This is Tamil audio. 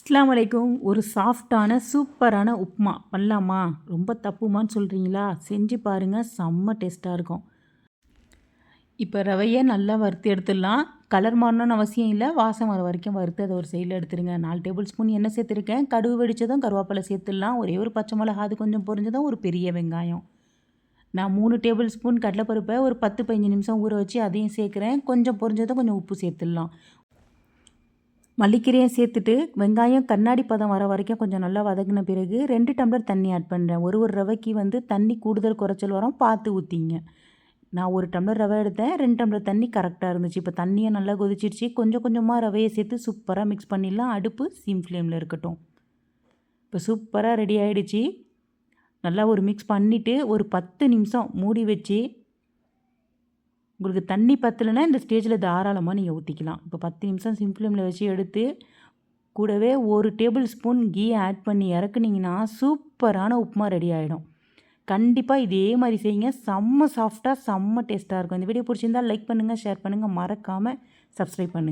அஸ்ஸலாமு அலைக்கும். ஒரு சாஃப்டான சூப்பரான உப்புமா பண்ணலாமா? ரொம்ப தப்புமான்னு சொல்கிறீங்களா? செஞ்சு பாருங்கள், செம்ம டேஸ்ட்டாக இருக்கும். இப்போ ரவையை நல்லா வறுத்து எடுத்துடலாம். கலர் மாறணும்னு அவசியம் இல்லை, வாசம் வர வரைக்கும் வறுத்து அதை ஒரு சைடில் எடுத்துருங்க. 4 டேபிள் ஸ்பூன் எண்ணெய் சேர்த்துருக்கேன். கடுகு வெடித்ததும் கருவேப்பிலை சேர்த்துடலாம். ஒரே ஒரு பச்சை மிளகா, அது கொஞ்சம் பொரிஞ்சதும் ஒரு பெரிய வெங்காயம். நான் 3 டேபிள் ஸ்பூன் கடலைப்பருப்பை ஒரு 10-15 நிமிஷம் ஊற வச்சு அதையும் சேர்க்குறேன். கொஞ்சம் பொரிஞ்சதும் கொஞ்சம் உப்பு சேர்த்துடலாம். மல்லிக்கீரையை சேர்த்துட்டு வெங்காயம் கண்ணாடி பதம் வர வரைக்கும் கொஞ்சம் நல்லா வதங்கின பிறகு 2 டம்ளர் தண்ணி ஆட் பண்ணுறேன். ஒரு ரவைக்கு தண்ணி கூடுதல் குறைச்சல் வரும், பார்த்து ஊற்றிங்க. நான் 1 டம்ளர் ரவை எடுத்தேன், 2 டம்ளர் தண்ணி கரெக்டாக இருந்துச்சு. இப்போ தண்ணியை நல்லா கொதிச்சிருச்சு. கொஞ்சம் கொஞ்சமாக ரவையை சேர்த்து சூப்பராக மிக்ஸ் பண்ணிடலாம். அடுப்பு சிம் ஃப்ளேமில் இருக்கட்டும். இப்போ சூப்பராக ரெடி ஆகிடுச்சு. நல்லா ஒரு மிக்ஸ் பண்ணிவிட்டு ஒரு 10 நிமிஷம் மூடி வச்சு, உங்களுக்கு தண்ணி பத்தலைன்னா இந்த ஸ்டேஜில் தாராளமாக நீங்கள் ஊற்றிக்கலாம். இப்போ 10 நிமிஷம் சிம் ஃப்ளேமில் வச்சு எடுத்து கூடவே 1 டேபிள் ஸ்பூன் கீ ஆட் பண்ணி இறக்குனிங்கன்னா சூப்பரான உப்புமா ரெடி ஆகிடும். கண்டிப்பாக இதே மாதிரி செய்யுங்க. செம்ம சாஃப்டாக செம்ம டேஸ்ட்டாக இருக்கும். இந்த வீடியோ பிடிச்சிருந்தால் லைக் பண்ணுங்கள், ஷேர் பண்ணுங்கள், மறக்காமல் சப்ஸ்கிரைப் பண்ணுங்கள்.